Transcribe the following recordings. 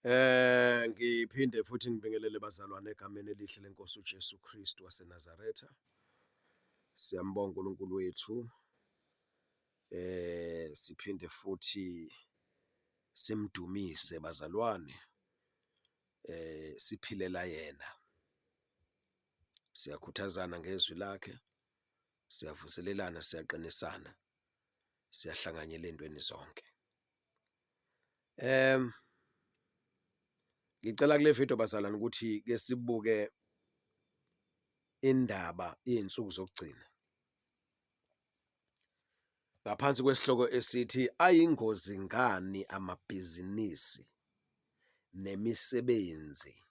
Ngiphinde futhi ngibingelele bazalwane egameni elihle leNkosi uJesu Kristu waseNazaretha. Siyambonga uNkulunkulu wethu. Siphinde futhi simdumise bazalwane. Siphilela yena. Siyakhuthazana ngezwi lakhe. Siyavuselelana, siyaqinisana. Siyahlanganyela entweni zonke. Ngicela kule video bazalwane ukuthi ke sibuke indaba izinsuku zokugcina. Ngaphansi kwesihloko esithi ayingozi ngani amabhizinisi nemisebenzi,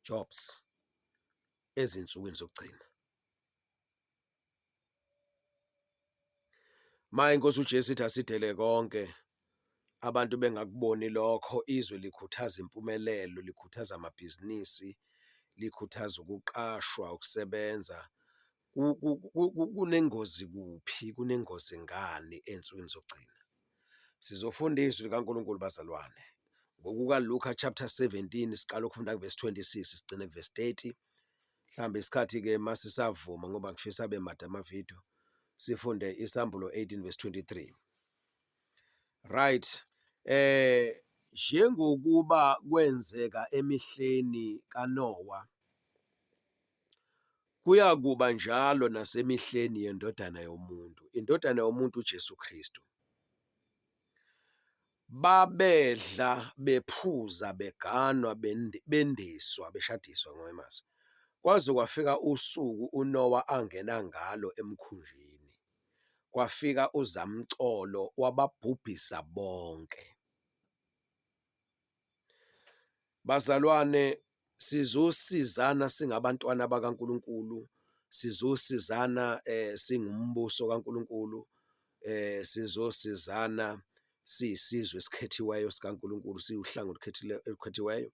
jobs, ezinsukwini zokugcina. Inkosi uJesu ithi asidele konke, abantu bengakuboni lokho, izwe likhuthaza impumelelo, likhuthaza amabhizinisi, likhuthaza ukuqashwa, ukusebenza. Kunengozi kuphi, kunengozi ngani ensukwini zokugcina? Sizofunda izwi likaNkulunkulu bazalwane. NgokukaLuka chapter 17 siqala ukufunda kuverse 26 sigcine kuverse 30. Mhlambe isikhathi-ke masisavuma ngoba ngifisa abe made amavidiyo, sifunde isambulo 18 verse 23. Right. Njengokuba kwenzeka emihleni kaNowa, kuyakuba njalo nasemihleni yendodana yomuntu, indodana yomuntu uJesu Kristu. Babedla, bephuza, beganwa, bendiswa, beshadiswa ngokwemazi. Kwaze kwafika usuku uNowa angena ngalo emkhunjini. Kwafika uzamcolo wababhubhisa bonke. Bazalwane, sizosizana singabantwana bakaNkulunkulu, sizosizana singumbuso kaNkulunkulu, sizosizana siyisizwe esikhethiweyo sikaNkulunkulu, siwuhlanga olukhethiweyo,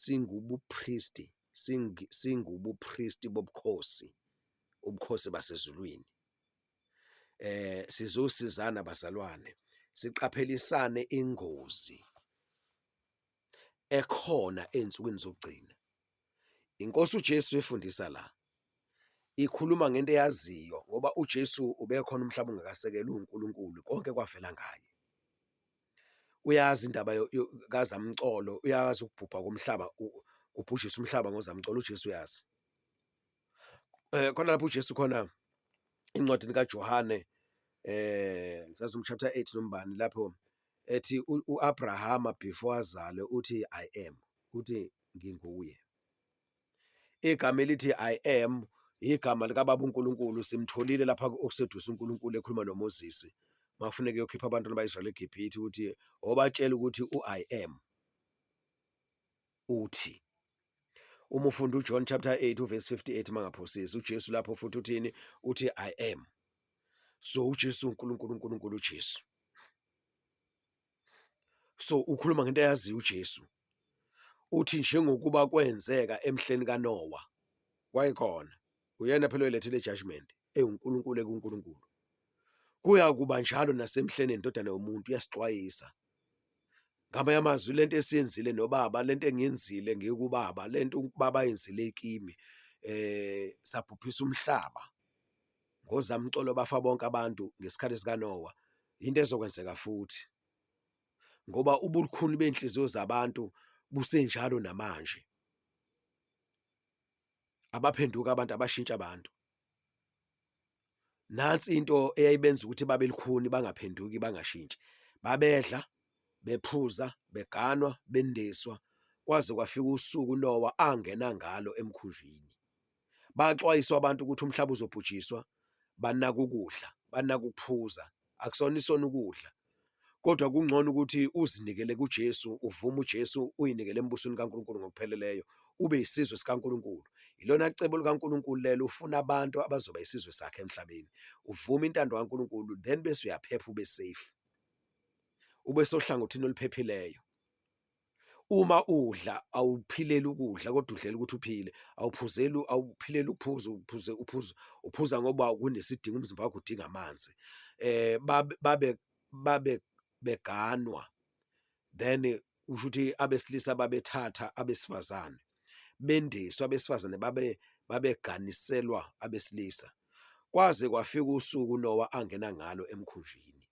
singubupristi, singubupristi bobukhosi, ubukhosi basezulwini. Sizosizana bazalwane, siqaphelisane ingozi ekhona ensukwini zokugcina. Inkosi uJesu efundisa la, ikhuluma ngento eyaziyo ngoba uJesu ubekhona umhlaba ungakasekeli, uNkulunkulu, konke kwavela ngaye. Uyazi indaba kazamcolo, uyazi ukubhubha komhlaba, kubhujiswa umhlaba ngozamcolo, uJesu uyazi. Khona lapho uJesu khona incwadini kaJohane, ngisazi chapter 8 nombani lapho ethi u-Abrahama before azalwe uthi I am, uthi nginguye. Igama elithi I am igama likaBaba uNkulunkulu, simtholile lapha okuseduze uNkulunkulu ekhuluma noMoses. Makufuneka yokhipha abantwana baIsrael eGibhithe ukuthi obatshela ukuthi u-I am uthi. Uma ufunda uJohn chapter 8 verse 58 mangaphosisi, uJesu lapho futhi uthini? Uthi I am. So uJesu uNkulunkulu uJesu. So ukhuluma ngento eyaziyo uJesu. Uthi njengokuba kwenzeka emhleni kaNowa, wayekhona. Uyena phela oyilethile judgment, uNkulunkulu ekuNkulunkulu. Kuyakuba njalo nasemhleni endodana yomuntu, uyasixwayisa. Ngamanye amazwi, lento esiyenzile nobaba, lento engiyenzile ngiyikubaba, lento ubaba yenzile kimi, sabhubhisa umhlaba ngozamcolo bafa bonke abantu ngesikhathi sikaNowa, into ezokwenzeka futhi. Ngoba ubukhuni benhliziyo zabantu busenjalo namanje. Abaphenduka abantu, abashintsha abantu. Nansi into eyayibenza ukuthi babe lukhuni bangaphenduki, bangashintshi. Babedla, bephuza, beganwa, bendiswa, kwaze kwafika usuku uNowa angena ngalo emkhunjini. Baxwayiswa abantu ukuthi umhlaba uzobhujiswa, banaka ukudla, banaka ukuphuza, akusona isona ukudla. Kodwa kungcono ukuthi uzinikele kuJesu, uvume uJesu, uyinikele embusweni kaNkulunkulu ngokupheleleyo, ube yisizwe sikaNkulunkulu. Ilona cebo likaNkulunkulu lelo, ufuna abantu abazoba isizwe sakhe emhlabeni. Uvume intando kaNkulunkulu, then bese uyaphepha, ube safe. Ube sohlangothini oluphephileyo. Uma udla awuphileli ukudla kodwa udlela ukuthi uphile, awuphuzeli, awuphileli ukuphuza, uphuza ngoba kunesidingo, umzimba wakho udinga amanzi. Babe beganwa, then usho ukuthi abesilisa babethatha abesifazane bendiswa abesifazane babeganiselwa abesilisa kwaze kwafika usuku uNoah angena ngalo emkhunjini.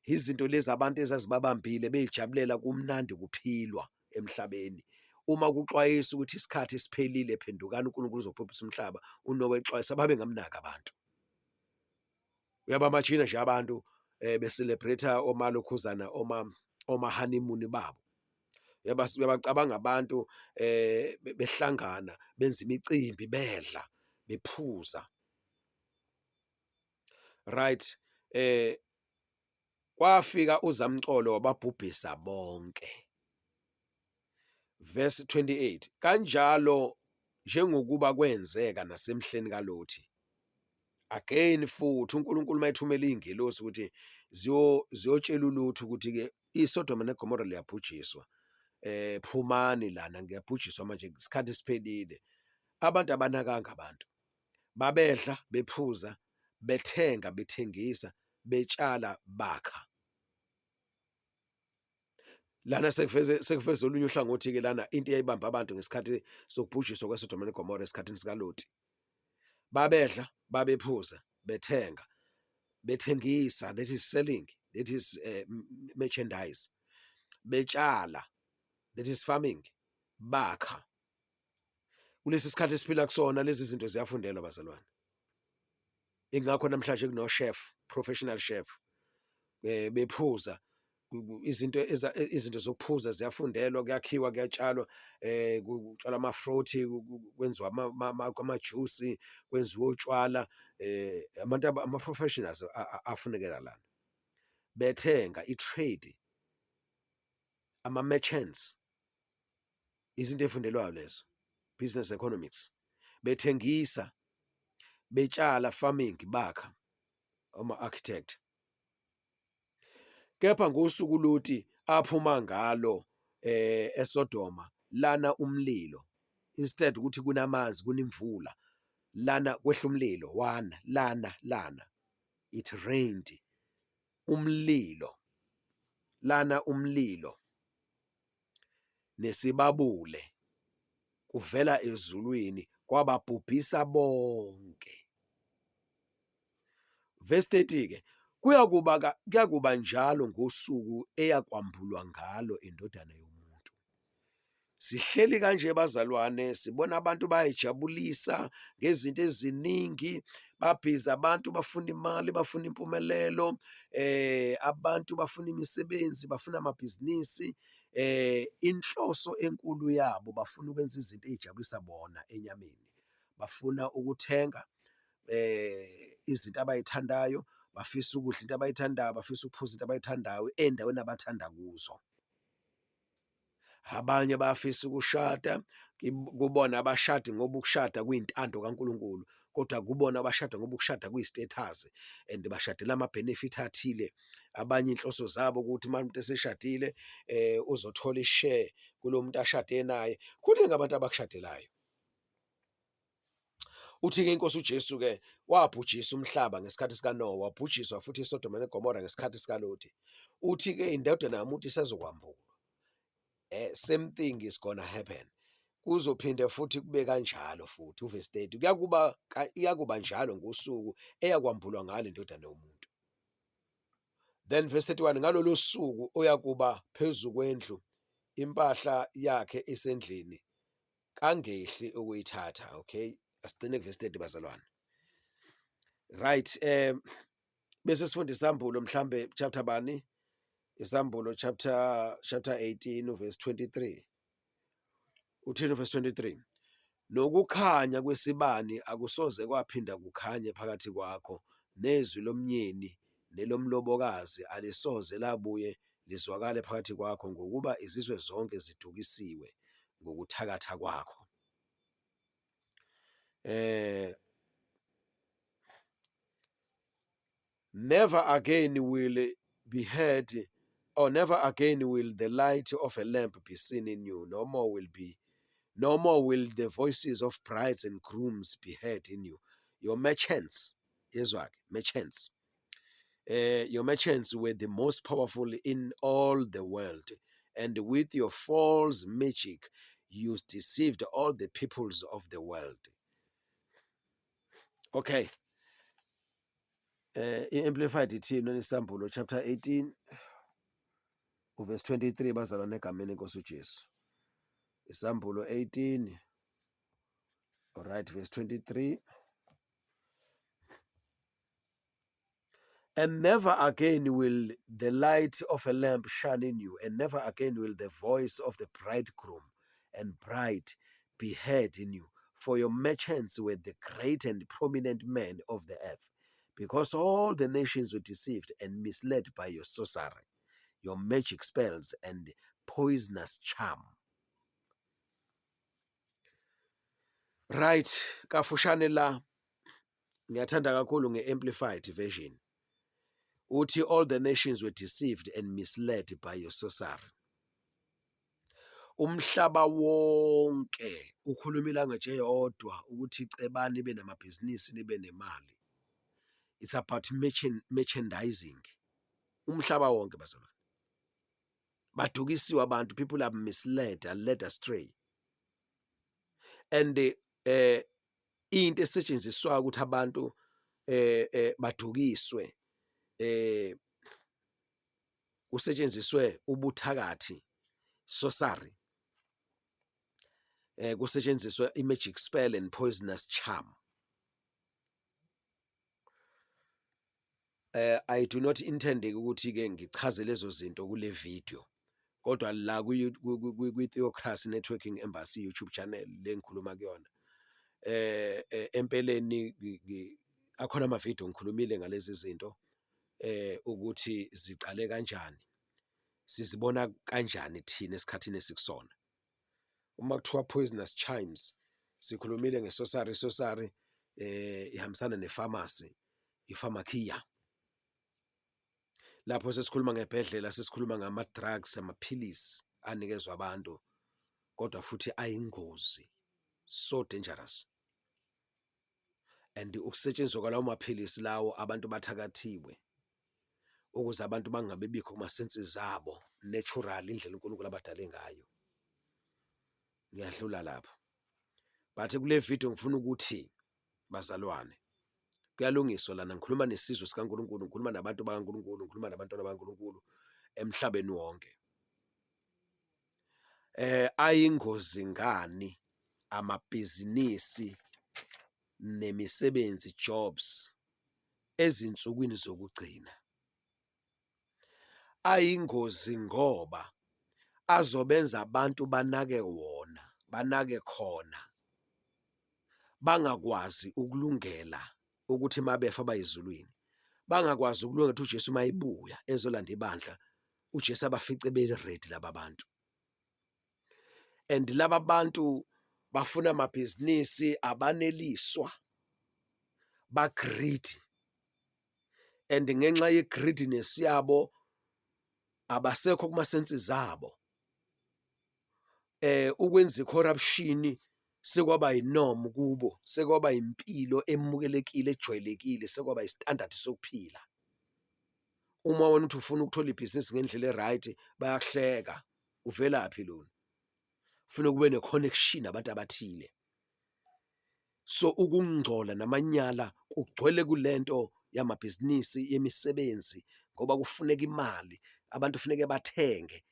Izinto lezi abantu ezazibabambile beyijabulela kumnandi kuphilwa emhlabeni. Uma kuxwayisa ukuthi isikhathi siphelile phendukani uNkulunkulu uzophuphisa umhlaba, uNoah exwayisa babengamnaki abantu. Uyabamajina nje abantu becelebrate omalokhuzana honeymoon babo. Uyabacabanga abantu behlangana benza imicimbi bedla bephuza. Right, kwafika uZamcolo wababhubhisa bonke. Verse 28, kanjalo njengokuba kwenzeka nasemhleni kaLothi. Again futhi uNkulunkulu mayithumela iy'ngelosi ukuthi ziyotshela uLuthi ukuthi-ke iSodoma neGomora liyabhujiswa. Phumani lana ngiyabhujiswa manje isikhathi siphelile. Abantu abanakanga abantu. Babedla, bephuza, bethenga, bethengisa, betshala, bakha. Lana sekuveze olunye uhlangothi-ke lana into eyayibamba abantu ngesikhathi sokubhujiswa kweSodoma neGomora esikhathini sikaLothi. Babedla, babephuza, bethenga, bethengisa, that is selling, that is merchandise. Betshala, that is farming, bakha. Kulesi sikhathi esiphila kusona lezi zinto ziyafundelwa bazalwane. Ingakho namhlanje kuno-chef, professional chef, bephuza. Izinto zokuphuza ziyafundelwa, kuyakhiwa, kuyatshalwa, kutshalwa ama-fruit, kwenziwa amajusi, kwenziwa utshwala, abantu ama-professionals afunekela lana. Bethenga, i-trade, ama-merchants, izinto ey'fundelwayo lezo, business economics. Bethengisa, betshala, farming, bakha, ama-architect. Kepha ngosuku uLothi aphuma ngalo eSodoma lana umlilo, instead ukuthi kunamanzi kunemvula, lana kwehla umlilo wana lana it rained, umlilo, lana umlilo nesibabule kuvela ezulwini kwababhubhisa bonke. Verse 30-ke, kuyakuba njalo ngosuku eyakwambulwa ngalo indodana yomuntu. Sihleli kanje bazalwane, sibona abantu bayayijabulisa ngezinto eziningi, babhizi abantu bafuna imali, bafuna impumelelo, abantu bafuna imisebenzi, bafuna amabhizinisi, inhloso enkulu yabo bafuna ukwenza izinto ey'jabulisa bona enyameni. Bafuna ukuthenga izinto abay'thandayo, bafisa ukudla into abayithandayo, bafisa ukuphuza into abayithandayo ey'ndaweni abathanda kuzo. Abanye bayafisa ukushada, kubona abashadi ngoba ukushada kuyintando kaNkulunkulu, kodwa kubona abashada ngoba ukushada kuyi-status and bashadela ama-benefit athile. Abanye inhloso zabo ukuthi uma umuntu eseshadile uzothola i-share kulo muntu ashade naye. Kuningi abantu abakushadelayo. Uthi-ke inkosi uJesu-ke wabhujisa umhlaba ngesikhathi sikaNoah, wabhujiswa futhi iSodoma neGomora ngesikhathi sikaLothi. Uthi-ke indodana yomuntu isezokwambulwa. Same thing is gonna happen. Kuzophinde futhi kube kanjalo futhi uverse 30. Iyakuba njalo ngosuku eyakwambulwa ngalo indodana yomuntu. Then verse 31, ngalolo suku oyakuba phezu kwendlu, impahla yakhe esendlini kangehli ukuyithatha. Okay, asigcine verse 30 bazalwane. Right, bese sifunda isambulo mhlambe chapter bani? Isambulo chapter 18 verse 23. Uthini verse 23? Nokukhanya kwesibani akusoze kwaphinda kukhanye phakathi kwakho, nezwi lomnyeni nelomlobokazi alisoze labuye lizwakale phakathi kwakho, ngokuba izizwe zonke zidukisiwe ngokuthakatha kwakho. Never again will be heard, or never again will the light of a lamp be seen in you. No more will the voices of brides and grooms be heard in you. Your merchants, merchants. Your merchants were the most powerful in all the world, and with your false magic you deceived all the peoples of the world. Okay. I-Amplified ithini nesambulo chapter 18 verse 23 bazalwane egameni lenkosi uJesu. Isambulo 18, alright, verse 23. And never again will the light of a lamp shine in you, and never again will the voice of the bridegroom and bride be heard in you. For your merchants were the great and prominent men of the earth, because all the nations were deceived and misled by your sorcery, your magic spells, and poisonous charm. Right, kafushane la ngiyathanda kakhulu nge-Amplified version. Uthi all the nations were deceived and misled by your sorcery. Umhlaba wonke ukhuluma ilanguage eyodwa ukuthi cebani nibe namabhizinisi nibe nemali. It's about merchandising. Umhlaba wonke bazalwane. Badukisiwe abantu, people are misled and led astray. And into esetshenziswa ukuthi abantu badukiswe kusetshenziswe ubuthakathi, sorcery. Kusetshenziswa i-magic spell and poisonous charm. I do not intend ukuthi ke ngichaze lezo zinto kule video, kodwa la kwi-Theocracy Networking Embassy YouTube channel lengikhuluma kuyona empeleni akhona ama video ngikhulumile ngalezi zinto ukuthi ziqale kanjani, sizibona kanjani thina esikhathini esikusona. Uma kuthiwa poisonous charms sikhulumile ngesorcery ihambisana nepharmacy, ipharmakia. Lapho sesikhuluma ngebhedlela, sesikhuluma ngama-drugs, amaphilisi anikezwa abantu kodwa futhi ayingozi, so dangerous. And ukusetshenziswa kwalawo maphilisi lawo abantu bathakathiwe ukuze abantu bangabe bikho kuma-senses abo natural, indlela uNkulunkulu abadale ngayo. Ngiyadlula lapho, but kule video ngifuna ukuthi bazalwane kuyalungiswa lana, ngikhuluma nesizwe sikaNkulunkulu, ngikhuluma nabantu bakaNkulunkulu, ngikhuluma nabantwana bakaNkulunkulu emhlabeni wonke. Ayingozi ngani amabhizinisi nemisebenzi, jobs, ezinsukwini zokugcina? Ayingozi ngoba azobenza abantu banake wona, banake khona, bangakwazi ukulungela ukuthi mabefa bayizulwini, bangakwazi ukulungela ukuthi uJesu mayibuya ezolanda ibandla, uJesu abafice be-ready laba bantu. And laba bantu bafuna amabhizinisi, abaneliswa, ba-greedy, and ngenxa ye-greediness yabo abasekho kuma-senses abo. Ukwenza i-corruption sekwaba yinorm kubo, sekwaba impilo emukelekile, ejwayelekile, sekwaba istandard sokuphila. Uma wena uthi ufuna ukuthola ibhizinisi ngendlela e-right bayakuhleka, uvelaphi lona? Ufuna kube ne-connection abantu abathile. So ukungcola namanyala kugcwele kulento yamabhizinisi, yemisebenzi, ngoba kufuneka imali, abantu funeke bathenge.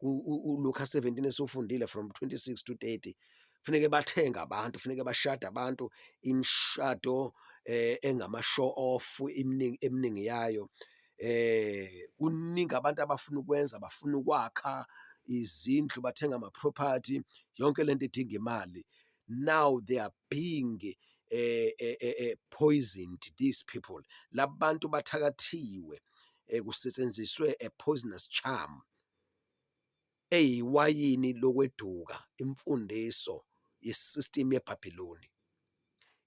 uLuka 17 esufundile from 26 to 30, funeke bathenge abantu, funeke bashade abantu, imishado engama-show off eminingi yayo. Kuningi abantu abafuna ukwenza, bafuna ukwakha izindlu, bathenga ama-property, yonke lento idinga imali. Now they are being poisoned, these people. Labantu bathakathiwe kusetshenziswe a poisonous charm, eyiwayini lokweduka, imfundiso yesystem yeBhabhiloni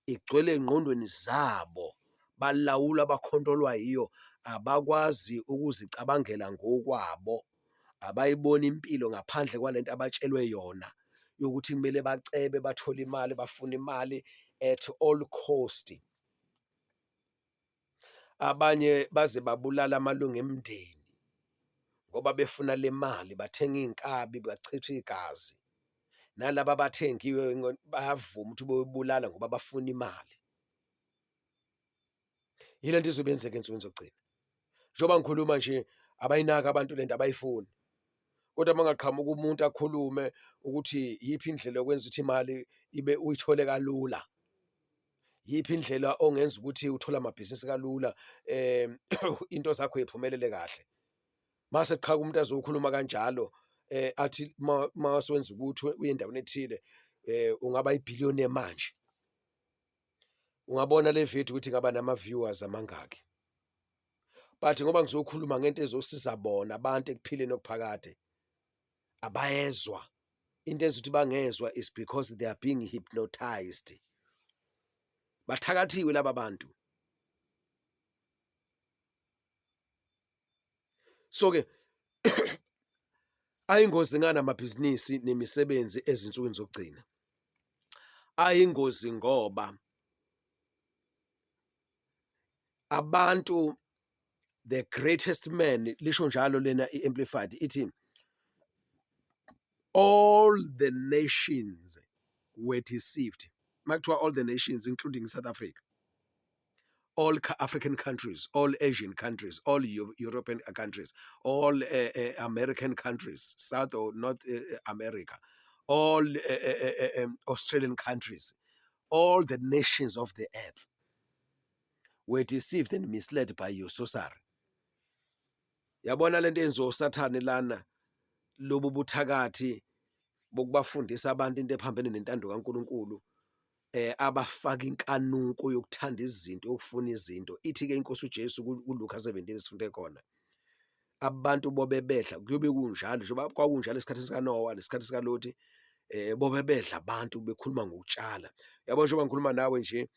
igcwele engqondweni zabo, balawula, bakhontrolwa yiyo, abakwazi ukuzicabangela ngokwabo, abayibona impilo ngaphandle kwalento abatshelwe yona yokuthi kumele bacebe, bathole imali, bafuna imali at all cost. Abanye baze babulala amalunga emndeni ngoba befuna le mali, bathenga iy'nkabi, bachitha igazi. Nalaba abathengiwe bayavuma ukuthi boyobulala ngoba bafuna imali. Yile nto izobe yenzeka ey'nsukwini zokugcina. Njengoba ngikhuluma nje abayinaki abantu le nto abayifuni, kodwa uma kungaqhamuka umuntu akhulume ukuthi iyiphi indlela yokwenza ukuthi imali uyithole kalula, yiphi indlela ongenza ukuthi uthole amabhizinisi kalula, into zakho y'phumelele kahle. Mase kuqhamuka umuntu azokhuluma kanjalo, athi mase wenza ukuthi uye endaweni ethile, ungaba yibhiliyoniya manje. Ungabona le video ukuthi ingaba nama-viewers amangaki. But ngoba ngizokhuluma ngento ezosiza bona abantu ekuphileni okuphakade, abayezwa. Into eyenza ukuthi bangezwa is because they are being hypnotized. Bathakathiwe laba bantu. So-ke ayingozi ngani amabhizinisi nemisebenzi ezinsukwini zokugcina? Ayingozi ngoba abantu, the greatest man, lisho njalo lena i-Amplified ithi, all the nations were deceived. Makuthiwa all the nations including South Africa, all African countries, all Asian countries, all European countries, all American countries, South or North America, all Australian countries, all the nations of the earth were deceived and misled by your sorcery. Yabona lento enziwa uSathane lana, lobu buthakathi bokubafundisa abantu into ephambene nentando kaNkulunkulu, abafaka inkanuko yokuthanda izinto, yokufuna izinto. Ithi-ke iNkosi uJesu kuLuka 17 sifunde khona, abantu bobe bedla, kuyobe kunjalo njengoba kwakunjalo esikhathini sikaNowa nesikhathi sikaLothi, bobe bedla abantu bekhuluma ngokutshala. Yabo njengoba ngikhuluma nawe nje,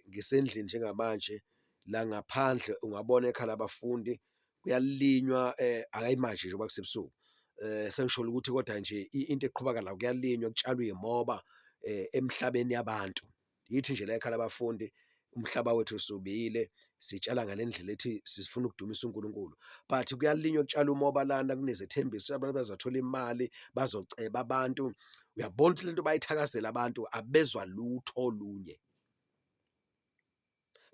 ngisendlini njengamanje, la ngaphandle ungabona ekhaya labafundi kuyalinywa, hhayi manje njengoba kusebusuku, sengisholo ukuthi kodwa nje into eqhubeka la kuyalinywa, kutshalwe iy'moba emhlabeni yabantu. Yithi nje la ekhaya labafundi umhlaba wethu usubile, sitshala ngale ndlela ethi sifuna ukudumisa uNkulunkulu, but kuyalinywa, kutshalwe umoba lana, kunezethembiso abantu bazothola imali, bazoceba abantu. Uyabona ukuthi lento bayithakazela abantu, abezwa lutho olunye.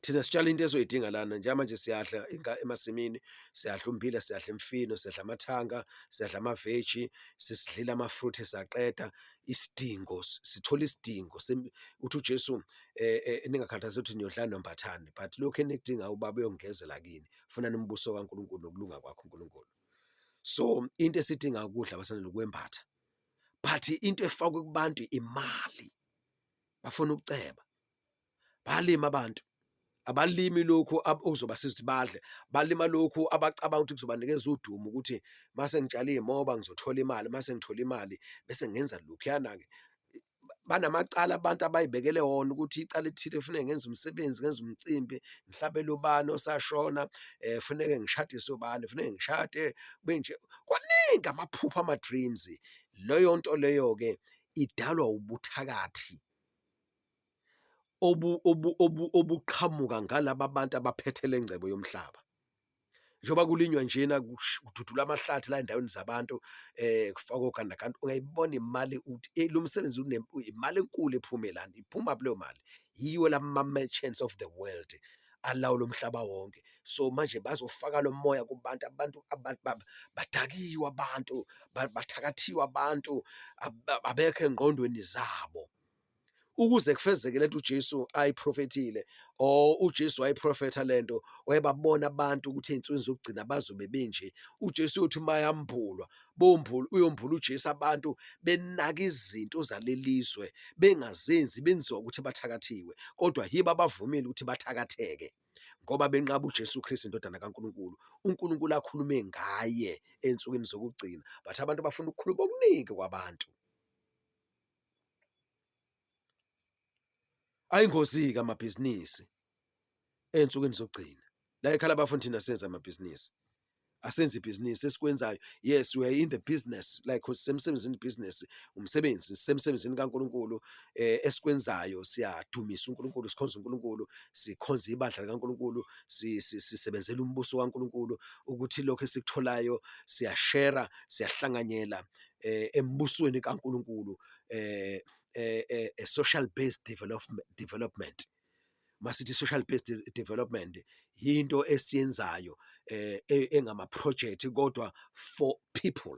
Thina sitshala into ezoyidinga lana njengamanje, siyadla emasimini, siyadla ummbila, siyadla imfino, siyadla amathanga, siyadla amaveji, sisidlile amafruthi siyaqeda. Isidingo, sithola isidingo uthi uJesu, ningakhathazeki ukuthi niyodla nombathane, but lokhu enikudingayo uBaba uyongezela kini. Funani umbuso kaNkulunkulu nokulunga kwakho uNkulunkulu. So into esidinga ukudla abasana nokwembatha, but into efakwe kubantu imali. Bafuna ukuceba, bayalima abantu. Abalimi lokhu okuzobasiza ukuthi badle, balima lokhu abacabanga ukuthi kuzobanikeza udumo, ukuthi mase ngitshale iy'moba ngizothola imali, mase ngithola imali bese ngenza lokhuyana-ke. Banamacala abantu abay'bekele wona ukuthi icala elithile kufuneke ngenze umsebenzi, ngenze umcimbi, ngihlabele ubani osashona, funeke ngishadise ubani, funeke ngishade, kube nje. Kwaningi amaphupho, ama-dreams. Leyo nto leyo-ke idalwa ubuthakathi obuqhamuka ngalaba bantu abaphethe le ngcebo yomhlaba. Njengoba kulinywa njena kududulwa amahlathi la ey'ndaweni zabantu, kufakwa ogandaganda, ungayibona imali ukuthi lo msebenzi imali enkulu ephume lana. Iphumaphi leyo mali? Yiwo lama-merchants of the world alawula umhlaba wonke. So manje bazofaka lo moya kubantu, abantu badakiwe, abantu bathakathiwe, abantu abekho engqondweni zabo. Ukuze kufezeke lento uJesu ayiprofethile, or uJesu wayiprofetha lento, wayebabona abantu ukuthi ey'nsukwini zokugcina bazobe benje. UJesu uyothi mayambulwa, uyombula uJesu abantu benaka izinto zaleli zwe, bengazenzi, benziwa ukuthi bathakathiwe, kodwa yibo abavumile ukuthi bathakatheke ngoba benqaba uJesu Kristu indodana kaNkulunkulu. uNkulunkulu akhulume ngaye ey'nsukwini zokugcina, but abantu bafuna ukukhuluma okuningi kwabantu. Ayingozi-ke amabhizinisi ey'nsukwini zokugcina. La ekhaya labafundi thina senza amabhizinisi. asenze ibhizinisi esikwenzayo. Yes, we are in the business, like sisemsebenzini business, umsebenzi sisemsebenzini kaNkulunkulu, esikwenzayo siyadumisa uNkulunkulu, sikhonza uNkulunkulu, sikhonza ibandla likaNkulunkulu, sisebenzela umbuso kaNkulunkulu, ukuthi lokho esikutholayo siyashera, siyahlanganyela embusweni kaNkulunkulu, a social based development. Masithi social based development yinto esiyenzayo engama project kodwa for people,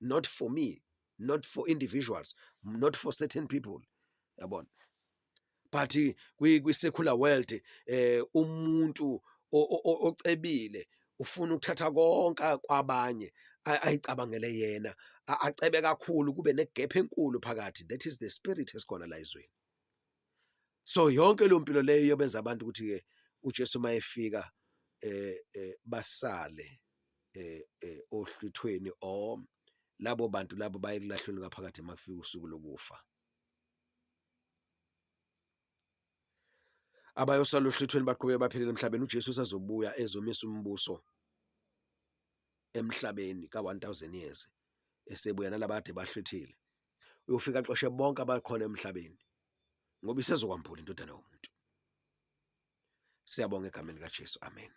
not for me, not for individuals, not for certain people, yabona. But kwi secular world umuntu ocebile ufuna ukuthatha konke kwabanye ayicabangele yena, acebe kakhulu, kube negap enkulu phakathi. That is the spirit esikhona la ezweni. So yonke lo mpilo leyo yobenza abantu ukuthi-ke uJesu mayefika basale ohluthweni, or labo bantu labo baye kulahlweni ngaphakathi makufika usuku lokufa. Abayosala ohluthweni baqhubeke baphilele emhlabeni, uJesu usazobuya ezomisa umbuso emhlabeni ka-1000 years, esebuya nalabade bahluthile. Uyofika axoshe bonke abakhona emhlabeni, ngoba isezokwambula indodana yomuntu. Siyabonga egameni likaJesu, amen.